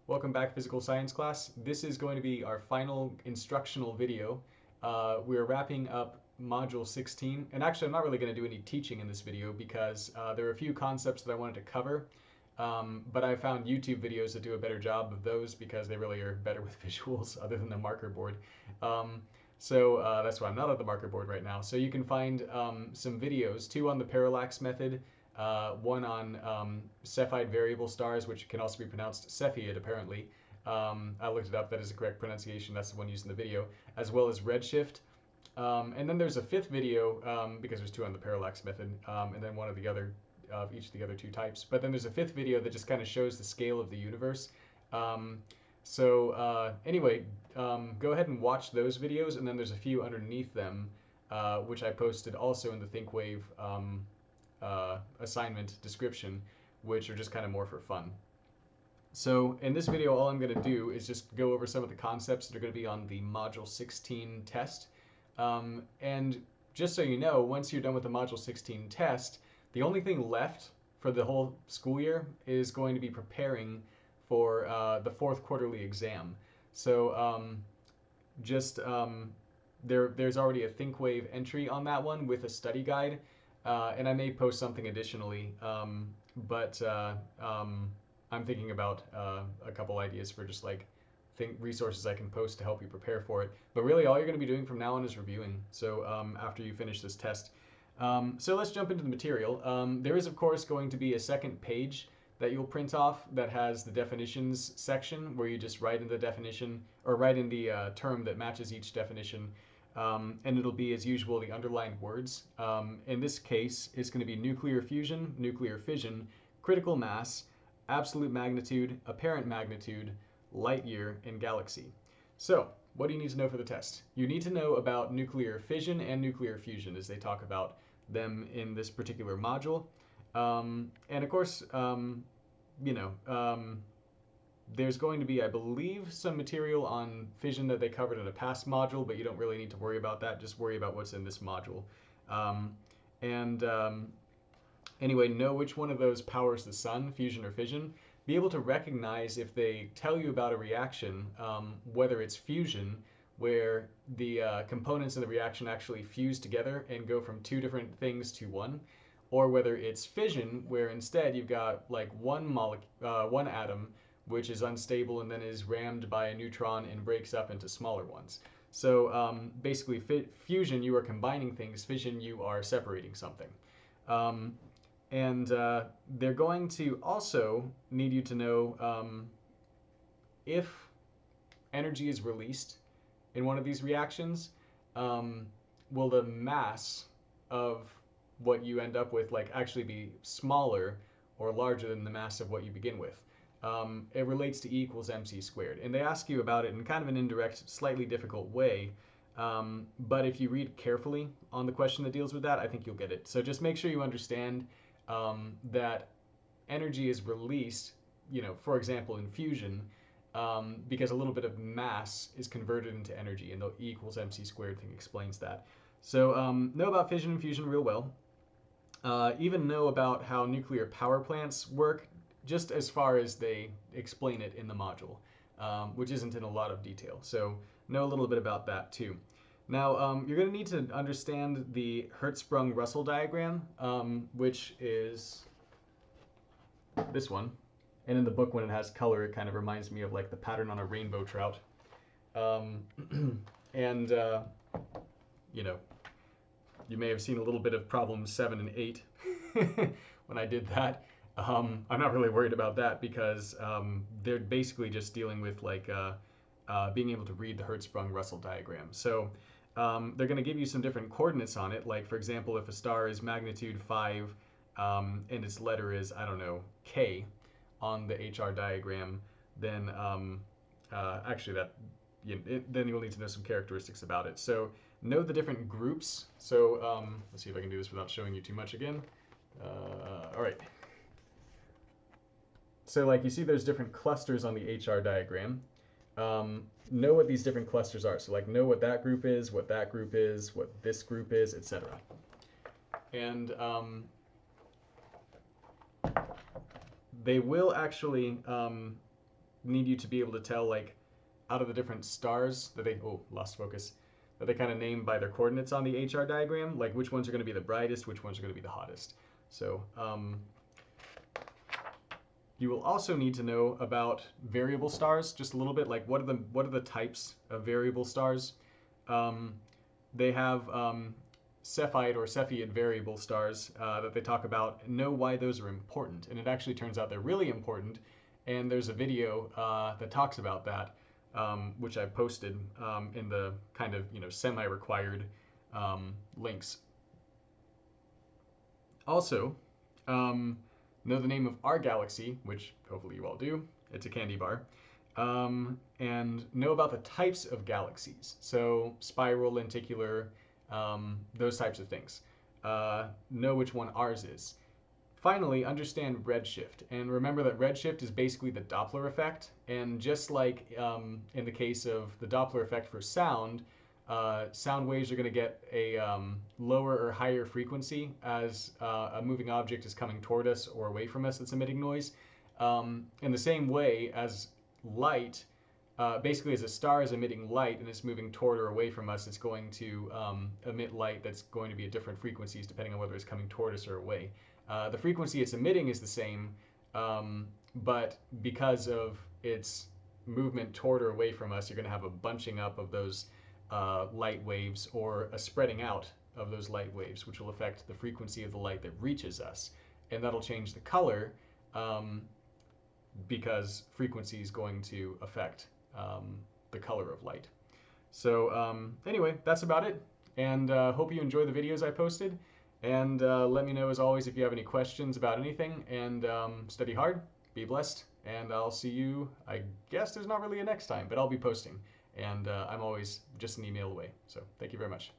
Welcome back, physical science class. This is going to be our final instructional video. We're wrapping up module 16, and actually I'm not really going to do any teaching in this video because there are a few concepts that I wanted to cover, but I found YouTube videos that do a better job of those because they really are better with visuals other than the marker board. So that's why I'm not on the marker board right now. So you can find some videos, two on the parallax method, one on Cepheid variable stars, which can also be pronounced Cepheid apparently. I looked it up, that is the correct pronunciation, that's the one used in the video, as well as redshift. And then there's a fifth video, because there's two on the parallax method, and then one of the other, of each of the other two types. But then there's a fifth video that just kind of shows the scale of the universe. Anyway, go ahead and watch those videos, and then there's a few underneath them, which I posted also in the ThinkWave assignment description, which are just kind of more for fun. So in this video, all I'm going to do is just go over some of the concepts that are going to be on the Module 16 test. And just so you know, once you're done with the Module 16 test, the only thing left for the whole school year is going to be preparing for the fourth quarterly exam. So there's already a ThinkWave entry on that one with a study guide. And I may post something additionally, but I'm thinking about a couple ideas for just like resources I can post to help you prepare for it. But really all you're going to be doing from now on is reviewing. So after you finish this test. So let's jump into the material. There is of course going to be a second page that you'll print off that has the definitions section where you just write in the definition or write in the term that matches each definition. And it'll be, as usual, the underlined words. In this case, it's going to be nuclear fusion, nuclear fission, critical mass, absolute magnitude, apparent magnitude, light year, and galaxy. So, what do you need to know for the test? You need to know about nuclear fission and nuclear fusion as they talk about them in this particular module. And of course, there's going to be, I believe, some material on fission that they covered in a past module, but you don't really need to worry about that. Just worry about what's in this module. Anyway, know which one of those powers the sun, fusion or fission. Be able to recognize if they tell you about a reaction, whether it's fusion, where the components of the reaction actually fuse together and go from two different things to one, or whether it's fission, where instead you've got like one atom which is unstable and then is rammed by a neutron and breaks up into smaller ones. So basically fusion, you are combining things. Fission, you are separating something. They're going to also need you to know if energy is released in one of these reactions, will the mass of what you end up with like actually be smaller or larger than the mass of what you begin with. It relates to E equals mc squared. And they ask you about it in kind of an indirect, slightly difficult way. But if you read carefully on the question that deals with that, I think you'll get it. So just make sure you understand that energy is released, for example, in fusion, because a little bit of mass is converted into energy, and the E equals mc squared thing explains that. So know about fission and fusion real well. Even know about how nuclear power plants work, just as far as they explain it in the module, which isn't in a lot of detail. So know a little bit about that too. Now, you're going to need to understand the Hertzsprung-Russell diagram, which is this one. And in the book, when it has color, it kind of reminds me of like the pattern on a rainbow trout. You may have seen a little bit of problems 7 and 8 when I did that. I'm not really worried about that because they're basically just dealing with like being able to read the Hertzsprung-Russell diagram. So they're going to give you some different coordinates on it. Like, for example, if a star is magnitude 5 and its letter is, I don't know, K on the HR diagram, then then you'll need to know some characteristics about it. So know the different groups. So let's see if I can do this without showing you too much again. All right. So like you see there's different clusters on the HR diagram. Know what these different clusters are. So like know what that group is, what that group is, what this group is, etc. And they will actually need you to be able to tell, like, out of the different stars that they, oh, lost focus, that they kind of name by their coordinates on the HR diagram, like which ones are going to be the brightest, which ones are going to be the hottest. So you will also need to know about variable stars just a little bit, like what are the types of variable stars. They have Cephide or Cepheid variable stars that they talk about, and know why those are important. And it actually turns out they're really important. And there's a video that talks about that, which I posted in the kind of semi-required links. Also, know the name of our galaxy, which hopefully you all do. It's a candy bar. And know about the types of galaxies. So spiral, lenticular, those types of things. Know which one ours is. Finally, understand redshift. And remember that redshift is basically the Doppler effect. And just like in the case of the Doppler effect for sound, sound waves are going to get a lower or higher frequency as a moving object is coming toward us or away from us that's emitting noise. In the same way as light, basically as a star is emitting light and it's moving toward or away from us, it's going to emit light that's going to be at different frequencies depending on whether it's coming toward us or away. The frequency it's emitting is the same, but because of its movement toward or away from us, you're going to have a bunching up of those light waves, or a spreading out of those light waves, which will affect the frequency of the light that reaches us. And that'll change the color because frequency is going to affect the color of light. So anyway, that's about it. And hope you enjoy the videos I posted. And let me know, as always, if you have any questions about anything. And study hard, be blessed, and I'll see you, I guess there's not really a next time, but I'll be posting. And I'm always just an email away. So thank you very much.